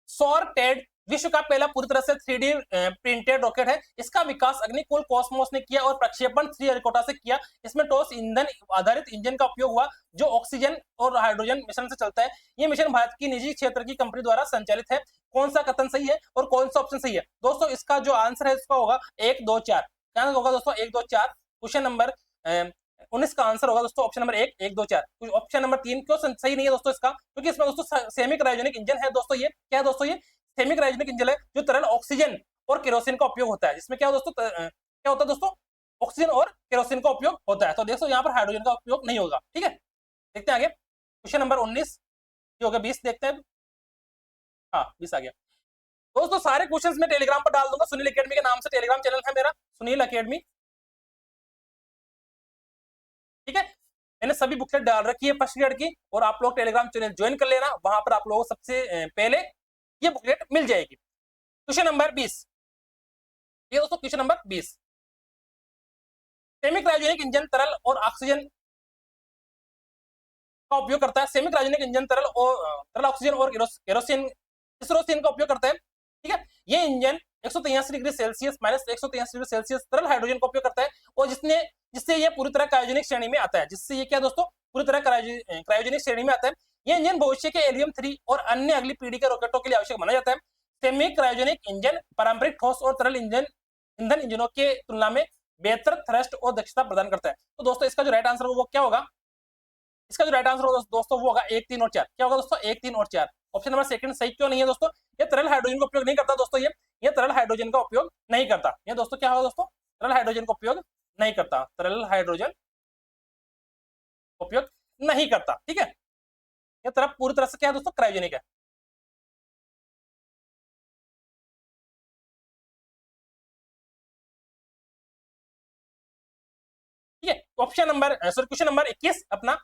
सौर टेड विश्व का पहला पूरी तरह से 3D प्रिंटेड रॉकेट है। इसका विकास अग्निकुल कॉस्मोस ने किया और प्रक्षेपण श्रीहरिकोटा से किया। इसमें ठोस ईंधन आधारित इंजन का उपयोग हुआ जो ऑक्सीजन और हाइड्रोजन मिश्रण से चलता है। यह मिशन भारत की निजी क्षेत्र की कंपनी द्वारा संचालित है। कौन सा कथन सही है और कौन सा ऑप्शन सही है दोस्तों, इसका जो आंसर है इसका होगा 1, 2, 4। क्या होगा दोस्तों, 1, 2, 4। क्वेश्चन नंबर 19 का आंसर होगा दोस्तों ऑप्शन नंबर 1, 1, 2, 4। ऑप्शन नंबर 3 क्यों सही नहीं है दोस्तों इसका, क्योंकि इसमें दोस्तों सेमी क्रायोजेनिक इंजन है दोस्तों। ये क्या है दोस्तों, ये सेमी क्रायोजेनिक इंजन है जो तरल ऑक्सीजन और केरोसिन का उपयोग होता है, जिसमें क्या दोस्तों क्या होता है दोस्तों, ऑक्सीजन और केरोसिन का उपयोग होता है। तो देखो यहाँ पर हाइड्रोजन का उपयोग नहीं होगा। ठीक है, देखते हैं आगे क्वेश्चन नंबर 19, ये हो गया 20, देखते हैं। हाँ 20 आ गया दोस्तों। सारे क्वेश्चंस मैं टेलीग्राम पर डाल दूंगा, सुनील अकेडमी के नाम से टेलीग्राम चैनल है मेरा, सुनील अकेडमी। ठीक है, मैंने सभी बुकलेट डाल रखी है फर्स्ट ईयर की, और आप लोग टेलीग्राम चैनल ज्वाइन कर लेना, वहां पर आप लोगों को सबसे पहले ये बुकलेट मिल जाएगी। क्वेश्चन नंबर 20, ये दोस्तों question number 20, semi cryogenic engine तरल और ऑक्सीजन का उपयोग करता है। सेमी क्रायोजेनिक इंजन तरल ऑक्सीजन और केरोसिन का उपयोग करता है। ठीक है, ये engine 183 degree Celsius minus 183 degree Celsius तरल हाइड्रोजन का उपयोग करता है, और जिससे ये पूरी तरह क्रायोजेनिक श्रेणी में आता है, जिससे ये क्या दोस्तों पूरी तरह क्रायोजेनिक श्रेणी में आता है। ये इंजन भविष्य के LVM-3 और अन्य अगली पीढ़ी के रॉकेटों के लिए आवश्यक माना जाता है। सेमी क्रायोजेनिक इंजन पारंपरिक ठोस और तरल ईंधन इंजनों के तुलना में बेहतर थ्रस्ट और दक्षता प्रदान करता है। तो दोस्तों इसका जो राइट आंसर वो क्या होगा, इसका जो राइट आंसर होगा दोस्तों वो होगा 1, 3 और 4। क्या होगा दोस्तों, 1, 3 और 4। ऑप्शन नंबर सेकंड सही क्यों नहीं है दोस्तों, ये तरल हाइड्रोजन का उपयोग नहीं करता दोस्तों, ये तरल हाइड्रोजन का उपयोग नहीं करता। ये दोस्तों क्या होगा दोस्तों, तरल हाइड्रोजन का उपयोग नहीं करता, तरल हाइड्रोजन उपयोग नहीं करता। ठीक है, ये तरफ पूरी तरह से क्या है दोस्तों, क्रायोजेनिक है। ठीक है, option number sorry question number 21 अपना,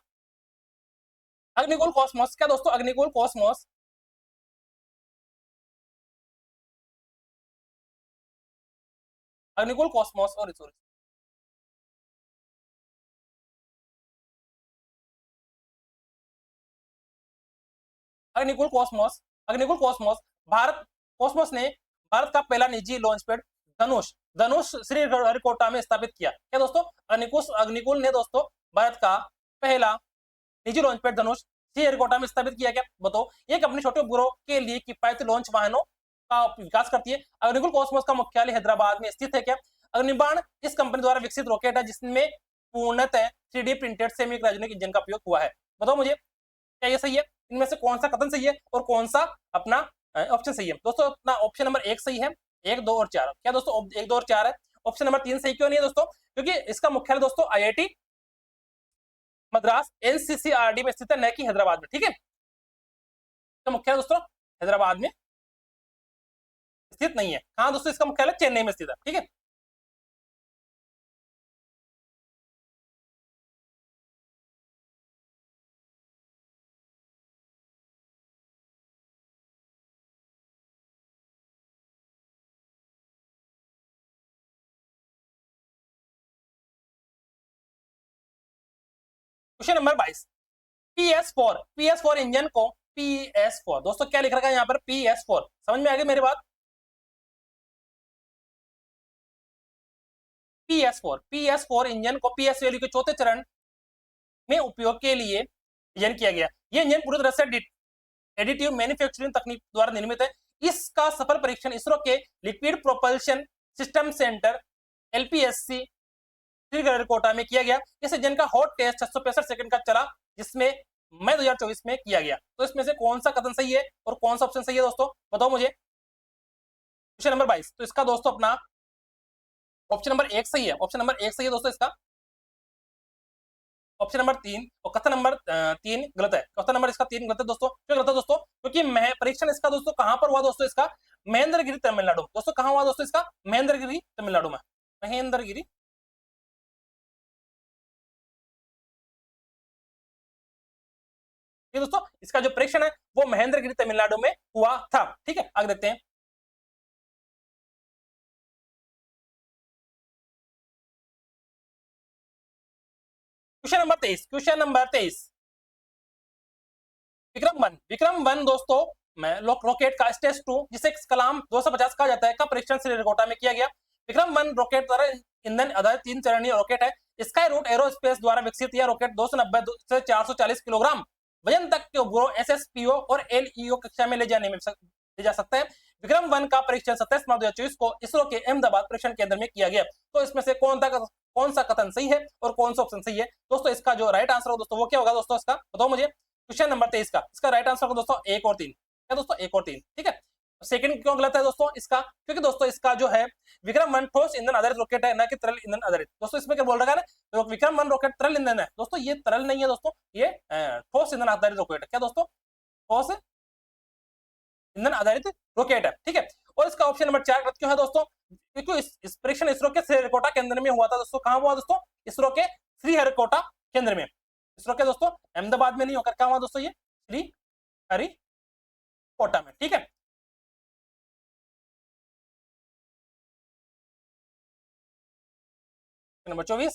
अग्निकुल कॉस्मोस। क्या दोस्तों, अग्निकुल कॉस्मोस अग्निकुल कॉस्मोस और sorry Agnikul Cosmos Bharat Cosmos ने भारत का पहला निजी लॉन्च पैड धनुष धनुष श्रीहरिकोटा में स्थापित किया। क्या दोस्तों, अग्निकुल ने दोस्तों भारत का पहला निजी लॉन्च पैड धनुष श्रीहरिकोटा में स्थापित किया गया? बताओ। ये कंपनी छोटे उपग्रहों के लिए किफायती लॉन्च वाहनों का विकास करती है। अग्निकुल कॉस्मोस का मुख्यालय हैदराबाद में स्थित है क्या? अग्निबाण इस कंपनी द्वारा विकसित रॉकेट है जिसमें पूर्णतः 3D printed semi cryogenic engine का उपयोग हुआ है। बताओ मुझे क्या ये सही है? इनमें से कौन सा कथन सही है और कौन सा अपना ऑप्शन सही है? दोस्तों अपना ऑप्शन नंबर 1 सही है, 1, 2 और 4। क्या दोस्तों 1, 2 और 4 है? ऑप्शन नंबर 3 सही क्यों नहीं है दोस्तों? क्योंकि इसका मुख्यालय दोस्तों IIT मद्रास NCCRD में स्थित है, न कि हैदराबाद में। ठीक है, इसका मुख्यालय दोस्तों हैदराबाद में स्थित नहीं है। हाँ दोस्तों, इसका मुख्यालय चेन्नई में स्थित है। ठीक है, क्वेश्चन नंबर 22। PS4 इंजन को PS4 दोस्तों क्या लिख रखा है यहाँ पर? PS4 समझ में आ गई मेरी बात? PS4 इंजन को PS वैल्यू के चौथे चरण में उपयोग के लिए डिजाइन किया गया। यह इंजन पूरी तरह से एडिटिव मैन्युफैक्चरिंग तकनीक द्वारा निर्मित है। इसका सफल परीक्षण इसरो के liquid propulsion system centre LPSC Sriharikota में किया गया। इस इंजन का हॉट टेस्ट 665 सेकंड का चला, जिसमें मई 2024 में किया गया। तो इसमें से कौन सा कथन सही है और कौन सा ऑप्शन सही है दोस्तों? बताओ मुझे। क्वेश्चन नंबर 22, तो इसका दोस्तों अपना ऑप्शन नंबर 1 सही है। ऑप्शन नंबर 1 सही है दोस्तों इसका। ऑप्शन नंबर 3 और कथन नंबर 3 गलत है। कथन नंबर इसका 3 गलत है दोस्तों। क्यों गलत है दोस्तों? क्योंकि परीक्षण इसका दोस्तों कहां पर हुआ दोस्तों? इसका महेंद्रगिरी तमिलनाडु। दोस्तों कहां हुआ दोस्तों? इसका महेंद्रगिरी तमिलनाडु में। महेंद्रगिरी, ये दोस्तों इसका जो परीक्षण है वो महेंद्रगिरी तमिलनाडु में हुआ था। ठीक है, आगे देखते हैं। Question number 23। विक्रम वन दोस्तों मैं रॉकेट का स्टेज 2, जिसे कलाम 250 कहा जाता है, का परीक्षण श्रीहरिकोटा में किया गया। विक्रम 1 रॉकेट द्वारा ईंधन आधारित 3 चरणीय रॉकेट है। स्काई रूट एरोस्पेस द्वारा विकसित यह रॉकेट 290 से 440 किलोग्राम वजन तक के उपग्रह SSPO और LEO कक्षा में ले जा सकता है। विक्रम 1 का परीक्षण 27 मार्च 2024 को इसरो के अहमदाबाद परीक्षण केंद्र में किया गया। तो इसमें से कौन सा कथन सही है और कौन सा ऑप्शन सही है? दोस्तों इसका जो राइट आंसर हो दोस्तों वो क्या होगा दोस्तों? इसका बताओ मुझे। क्वेश्चन नंबर 23 का इसका राइट आंसर होगा दोस्तों 1 और 3। क्या दोस्तों? 1 और 3। ठीक है, सेकंड क्यों गलत है दोस्तों इसका? क्योंकि दोस्तों इसका जो है विक्रम 1 ठोस ईंधन आधारित रॉकेट है, ना कि तरल ईंधन आधारित। दोस्तों इसमें क्या बोल रखा है ना, तो विक्रम 1 रॉकेट तरल ईंधन है। दोस्तों ये तरल नहीं है दोस्तों, ये ठोस ईंधन आधारित रॉकेट है। क्या दोस्तों? ठोस ईंधन आधारित रॉकेट है। ठीक है, और इसका ऑप्शन नंबर 4 गलत क्यों है दोस्तों? क्योंकि इस परीक्षण इसरो के श्रीहरिकोटा केंद्र में हुआ था दोस्तों। कहां हुआ दोस्तों? इसरो के श्रीहरिकोटा केंद्र में। इसरो के दोस्तों अहमदाबाद में नहीं होकर क्या हुआ दोस्तों? ये श्री हरिकोटा में। ठीक है, नंबर 24।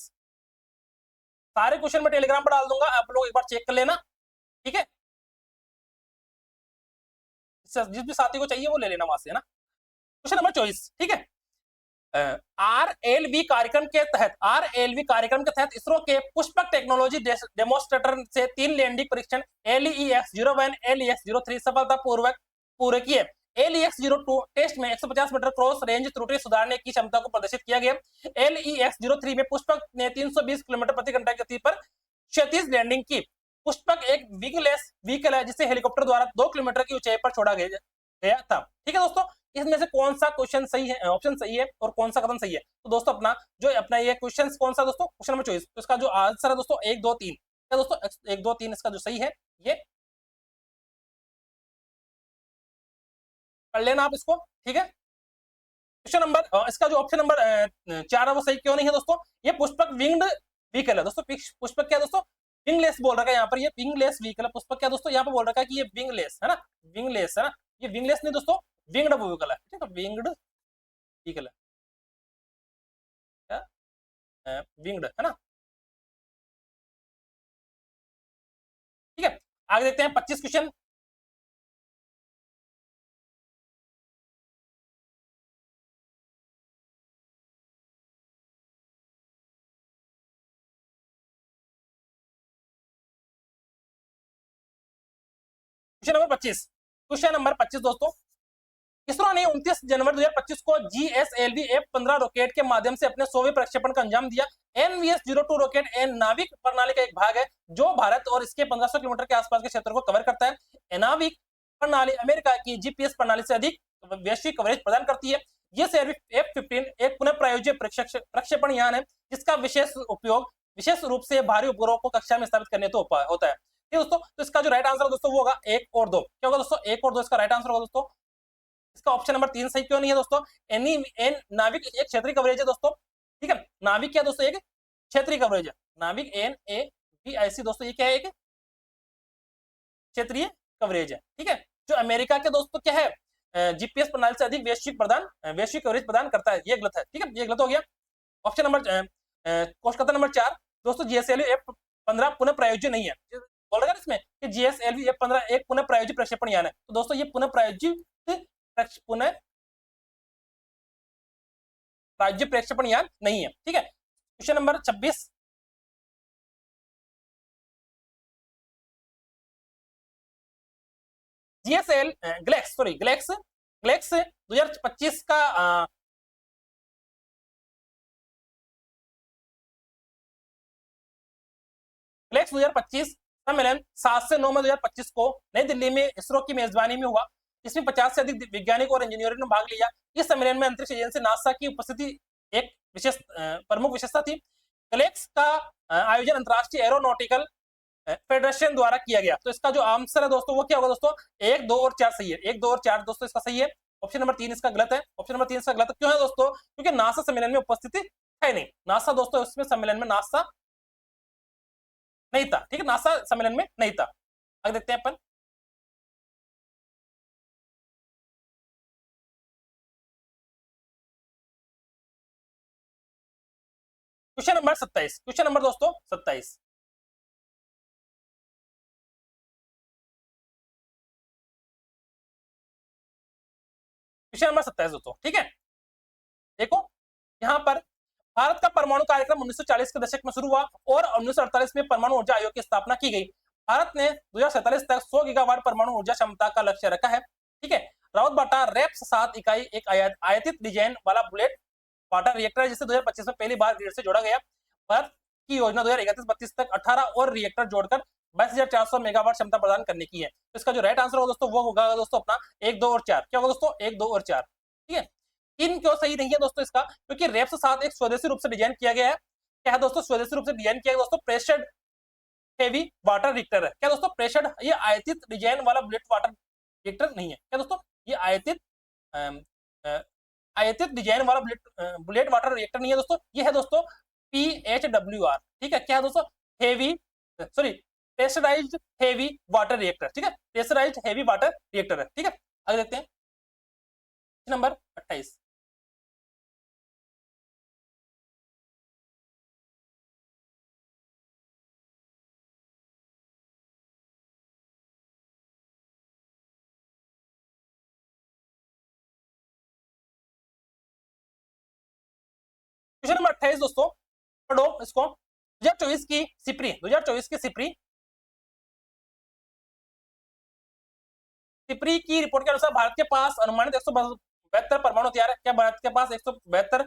सारे क्वेश्चन मैं टेलीग्राम पर डाल दूंगा, आप लोग एक बार चेक कर लेना। ठीक है, जिस भी साथी को चाहिए वो ले लेना वहां से, है ना। Question number 24। ठीक है, आर एल वी कार्यक्रम के तहत इसरो के पुष्पक टेक्नोलॉजी डेमोस्ट्रेटर से 3 लैंडिंग परीक्षण LEX-01 LEX-03 सफलतापूर्वक पूरे किए। LEX-02 टेस्ट में 150 मीटर क्रॉस रेंज त्रुटि सुधारने की क्षमता को प्रदर्शित किया गया। LEX-03 में पुष्पक ने 320 किलोमीटर प्रति घंटा की गति पर क्षैतिज लैंडिंग की। पुष्पक एक विंगलेस व्हीकल है जिसे हेलीकॉप्टर द्वारा 2 किलोमीटर की ऊंचाई पर छोड़ा गया था। ठीक है दोस्तों, इसमें से कौन सा क्वेश्चन सही है, ऑप्शन सही है और कौन सा कदम सही है? तो दोस्तों अपना ये क्वेश्चन कौन सा दोस्तों? Question number 24। तो इसका जो आंसर है दोस्तों 1, 2, 3। क्या दोस्तों? 1, 2, 3 इसका जो सही है, ये पढ़ लेना आप इसको। ठीक है, क्वेश्चन नंबर इसका जो ऑप्शन नंबर 4 है वो सही क्यों नहीं है दोस्तों? ये पुष्पक विंग्ड व्हीकल है दोस्तों। पुष्पक क्या दोस्तों? विंगलेस बोल रखा है यहाँ पर, ये विंगलेस व्हीकल है। पुष्पक क्या दोस्तों? यहाँ पर बोल रखा है कि ये विंगलेस है ना, विंगलेस है ना। ये विंगलेस नहीं दोस्तों, विंग्ड व्हीकल है। ठीक है, विंग्ड व्हीकल है, क्या विंग्ड है ना। ठीक है, आगे देखते हैं 25 क्वेश्चन। क्वेश्चन नंबर 25 दोस्तों, इसरो ने 29 जनवरी 2025 को GSLV F-15 रॉकेट के माध्यम से अपने 100वें प्रक्षेपण का अंजाम दिया। NVS-02 रॉकेट नाविक प्रणाली का एक भाग है जो भारत और इसके 1500 किलोमीटर के आसपास के क्षेत्र को कवर करता है। नाविक प्रणाली अमेरिका की GPS प्रणाली से अधिक वैश्विक कवरेज प्रदान करती है। ये F-15 एक पुनः प्रायोज्य प्रक्षेपण यान है जिसका विशेष रूप से भारी उपग्रहों को कक्षा में स्थापित करने तो होता है। ठीक दोस्तों, तो इसका जो राइट आंसर दोस्तों वो होगा 1 और 2। क्या होगा दोस्तों? 1 और 2 इसका राइट आंसर होगा दोस्तों। इसका ऑप्शन नंबर 3 सही क्यों नहीं है दोस्तों? नाविक एक क्षेत्रीय कवरेज है दोस्तों। ठीक है, नाविक क्या दोस्तों? एक क्षेत्रीय कवरेज है। नाविक NAVIC दोस्तों, ये क्या है? एक क्षेत्रीय कवरेज है। ठीक है, जो अमेरिका के दोस्तों क्या है, GPS प्रणाली से अधिक वैश्विक कवरेज प्रदान करता है। ये गलत है। ठीक है, ये गलत हो गया। ऑप्शन नंबर क्वेश्चन नंबर 4 दोस्तों, GSLV F-15 पुनः प्रायोज्य नहीं है। बोल रहा है इसमें कि GSLV F-15 एक पुनः प्रायोजित प्रक्षेपण यान है। तो दोस्तों ये पुनः प्रायोजित राज्य प्रक्षेपण यान नहीं है। ठीक है, क्वेश्चन नंबर 26, ग्लेक्स 2025 का ग्लेक्स 2025 सम्मेलन 7 से 9 मई 2025 को नई दिल्ली में इसरो की मेजबानी में हुआ। इसमें 50 से अधिक वैज्ञानिक और इंजीनियरों ने भाग लिया। इस सम्मेलन में अंतरिक्ष एजेंसी नासा की उपस्थिति एक प्रमुख विशेषता थी। ग्लेक्स का आयोजन अंतरराष्ट्रीय एरोनॉटिकल फेडरेशन द्वारा किया गया। तो इसका जो आंसर है दोस्तों वो क्या होगा दोस्तों? 1, 2 और 4 सही है। 1, 2 और 4 दोस्तों इसका सही है। ऑप्शन नंबर 3 इसका गलत है। ऑप्शन नंबर 3 इसका गलत क्यों है दोस्तों? क्योंकि नासा सम्मेलन में उपस्थिति है नहीं। नासा दोस्तों इसमें सम्मेलन में नासा नहीं था। ठीक है, नासा सम्मेलन में नहीं था। आगे देखते हैं अपन। क्वेश्चन नंबर 27, क्वेश्चन नंबर दोस्तों 27, क्वेश्चन नंबर 27 दोस्तों। ठीक है, देखो यहाँ पर भारत का परमाणु कार्यक्रम 1940 के दशक में शुरू हुआ और 1948 में परमाणु ऊर्जा आयोग की स्थापना की गई। भारत ने 2047 तक 100 गीगावाट परमाणु ऊर्जा क्षमता का लक्ष्य रखा है। ठीक है, राउत बाटा रेप्स 7 इकाई एक आयतित डिजाइन वाला बुलेट वाटर रिएक्टर है जिसे 2025 में पहली बार ग्रिड से जोड़ा गया। भारत की योजना 2031-32 तक 18 और रिएक्टर जोड़कर 22,400 मेगावाट क्षमता प्रदान करने की है। तो इसका जो राइट आंसर होगा दोस्तों वो होगा दोस्तों अपना 1, 2 और 4। क्या होगा दोस्तों? 1, 2 और 4। ठीक है, 3 क्यों सही नहीं है दोस्तों इसका? क्योंकि रेप्स 7 एक स्वदेशी रूप से डिजाइन किया गया है। क्या है दोस्तों? स्वदेशी रूप से डिजाइन किया गया दोस्तों, प्रेशर्ड हेवी वाटर रिएक्टर है। क्या दोस्तों? प्रेशर्ड, ये आयतित डिजाइन वाला बुलेट वाटर रिएक्टर नहीं है। क्या दोस्तों? ये आयतित डिजाइन वाला बुलेट वाटर रिएक्टर नहीं है दोस्तों। ये है दोस्तों PHWR। ठीक है, क्या है दोस्तों? Heavy sorry pressurised heavy water reactor. ठीक है, प्रेशराइज्ड हेवी वाटर रिएक्टर है। ठीक है, आगे देखते हैं नंबर 28, क्वेश्चन नंबर 28 दोस्तों, पढ़ो इसको। 2024 की सिपरी की रिपोर्ट के अनुसार भारत के पास अनुमानित 172 परमाणु हथियार है। क्या भारत के पास 172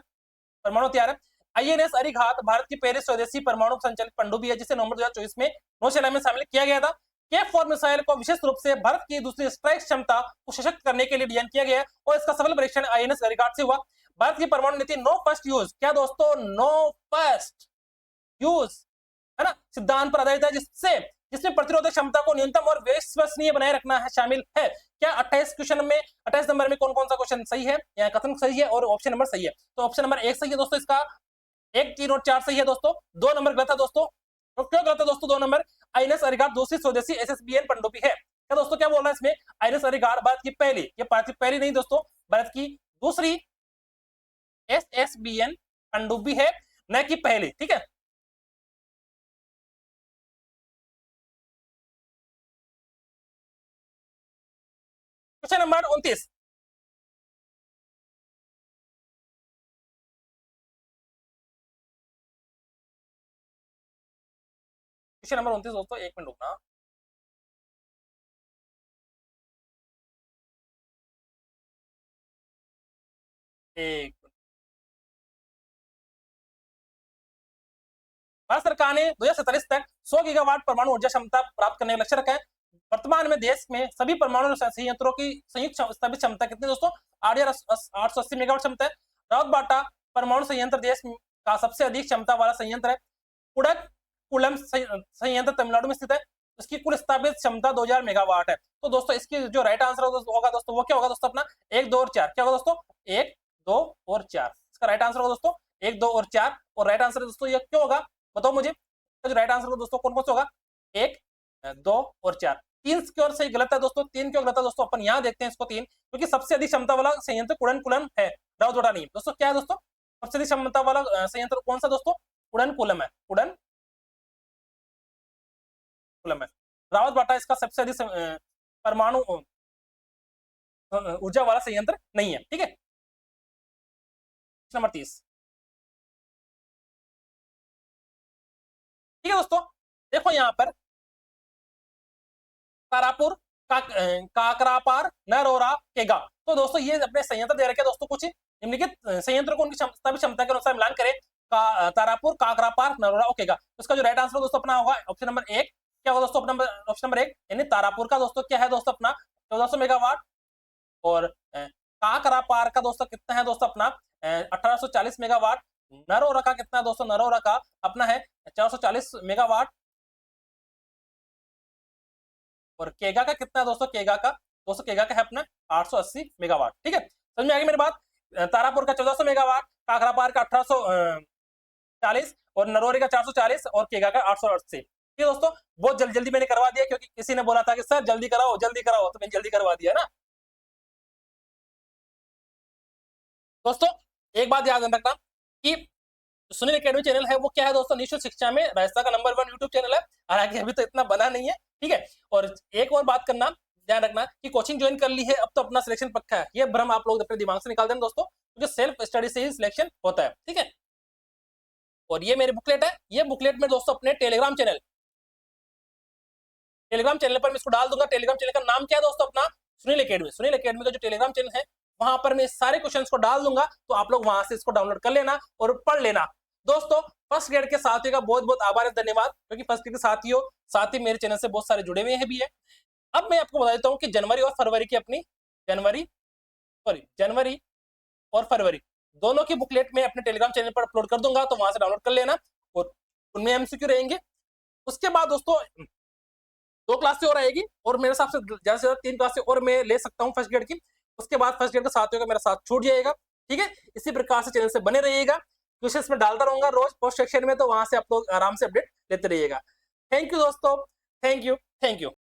परमाणु हथियार है? INS अरिघात भारत की पहले स्वदेशी परमाणु संचालित पनडुब्बी है जिसे नवंबर 2024 में नौसेना में शामिल किया गया था। K4 मिसाइल को विशेष रूप से भारत की दूसरी स्ट्राइक क्षमता को सशक्त करने के लिए डिजाइन किया गया है और इसका सफल परीक्षण INS अरिघात से हुआ। भारत की परमाणु नीति नो फर्स्ट यूज, क्या दोस्तों? नो फर्स्ट यूज है ना, सिद्धांत पर आधारित है जिसमें प्रतिरोधक क्षमता को न्यूनतम और विश्वसनीय बनाए रखना है शामिल है। क्या 28 क्वेश्चन में 28 नंबर में कौन कौन सा क्वेश्चन सही है या कथन सही है और ऑप्शन नंबर सही है? तो ऑप्शन नंबर 1 सही है दोस्तों, इसका 1, 3 और 4 सही है दोस्तों। 2 नंबर गलत है दोस्तों। तो क्यों गलत है दोस्तों 2 नंबर? INS अरिघात दूसरी स्वदेशी SSBN पनडुब्बी है। क्या दोस्तों क्या बोल रहा है इसमें? INS अरिघात भारत की पहली, ये भारत की पहली नहीं दोस्तों, भारत की दूसरी SSBN पनडुब्बी है, न कि पहली। ठीक है, क्वेश्चन नंबर 29, क्वेश्चन नंबर 29 दोस्तों, 1 मिनट रुकना। एक भारत सरकार ने 2047 तक 100 गीगावाट परमाणु ऊर्जा क्षमता प्राप्त करने का लक्ष्य रखा है। वर्तमान में देश में सभी परमाणु संयंत्रों की संयुक्त स्थापित क्षमता कितनी दोस्तों? 8,880 मेगावाट क्षमता है। रावतबाटा परमाणु संयंत्र देश का सबसे अधिक क्षमता वाला संयंत्र है। कुडकुलम संयंत्र तमिलनाडु में स्थित है। इसकी कुल स्थापित क्षमता 2000 मेगावाट है। तो दोस्तों इसकी जो राइट आंसर होगा दोस्तों वो क्या होगा दोस्तों? अपना 1, 2 और 4। क्या होगा दोस्तों? 1, 2 और 4। इसका राइट आंसर होगा दोस्तों 1, 2 और 4। और राइट आंसर दोस्तों ये क्यों होगा बताओ मुझे? जो राइट आंसर दोस्तों कौन कौन सा होगा? 1, 2 और 4। 3 क्यों सही गलत है दोस्तों? 3 क्यों गलत है दोस्तों? अपन यहाँ देखते हैं इसको 3, क्योंकि सबसे अधिक क्षमता वाला संयंत्र कुडनकुलम है, रावतबाटा नहीं। दोस्तों क्या है दोस्तों? सबसे अधिक क्षमता वाला संयंत्र कौन सा दोस्तों? कुडनकुलम है, कुडनकुलम है। रावतबाटा इसका सबसे अधिक परमाणु ऊर्जा वाला संयंत्र नहीं है। ठीक है, नंबर 30। ठीक है दोस्तों, देखो यहाँ पर तारापुर, काकरापार, नरोरा, केगा। तो दोस्तों ये अपने संयंत्र दे रखे दोस्तों कुछ निम्नलिखित संयंत्र को उनकी क्षमता के अनुसार मिलान करें। तारापुर, काकरापार, नरोरा और केगा। तो इसका जो राइट आंसर दोस्तों अपना होगा ऑप्शन नंबर 1। क्या होगा दोस्तों? ऑप्शन नंबर 1 यानी तारापुर का दोस्तों क्या है दोस्तों? अपना 1400 मेगावाट। और काकरापार का दोस्तों कितना है दोस्तों? अपना 1840 मेगावाट। नरोरा का कितना है दोस्तों? नरोरा का अपना है 440 मेगावाट। और केगा का कितना है दोस्तों? केगा का है अपना 880 मेगावाट। ठीक है, समझ में आ गई मेरी बात? तारापुर का 1400 मेगावाट, काकरापार का 1840 और नरोरी का 440 और केगा का 880। ठीक है दोस्तों, बहुत जल्दी जल्दी मैंने करवा दिया क्योंकि किसी ने बोला था कि सर जल्दी कराओ तो मैंने जल्दी करवा दिया ना दोस्तों। एक बात याद रखना कि सुनील एकेडमी चैनल है वो क्या है दोस्तों? निःशुल्क शिक्षा में राजस्थान का नंबर 1 यूट्यूब चैनल है। हालांकि अभी तो इतना बना नहीं है। ठीक है, और एक और बात करना, ध्यान रखना कि कोचिंग ज्वाइन कर ली है अब तो अपना सिलेक्शन पक्का है। ये भ्रम आप लोग अपने दिमाग से निकाल देना दोस्तों, क्योंकि सेल्फ स्टडी से ही सिलेक्शन होता है। ठीक है, और ये मेरी बुकलेट है। ये बुकलेट में दोस्तों अपने टेलीग्राम चैनल पर मैं इसको डाल दूंगा। टेलीग्राम चैनल का नाम क्या है दोस्तों? अपना सुनील एकेडमी का जो टेलीग्राम चैनल है वहां पर मैं सारे क्वेश्चन को डाल दूंगा। तो आप लोग वहां से इसको डाउनलोड कर लेना और पढ़ लेना। दोस्तों फर्स्ट ग्रेड के साथियों का बहुत बहुत आभार है, धन्यवाद, क्योंकि फर्स्ट ग्रेड के साथी मेरे चैनल से बहुत सारे जुड़े हुए हैं भी है। अब मैं आपको बता देता हूँ कि जनवरी और फरवरी की अपनी जनवरी और फरवरी दोनों की बुकलेट में अपने टेलीग्राम चैनल पर अपलोड कर दूंगा। तो वहां से डाउनलोड कर लेना और उनमें एमसीक्यू रहेंगे। उसके बाद दोस्तों 2 क्लासें और आएगी और मेरे हिसाब से ज्यादा से ज्यादा 3 क्लासें और मैं ले सकता हूँ फर्स्ट ग्रेड की। उसके बाद फर्स्ट ग्रेड के साथियों का मेरा साथ छूट जाएगा। ठीक है, इसी प्रकार से चैनल से बने रहिएगा। क्वेश्चन में डालता रहूंगा रोज पोस्ट सेक्शन में, तो वहां से आप लोग आराम से अपडेट लेते रहिएगा। थैंक यू दोस्तों, थैंक यू।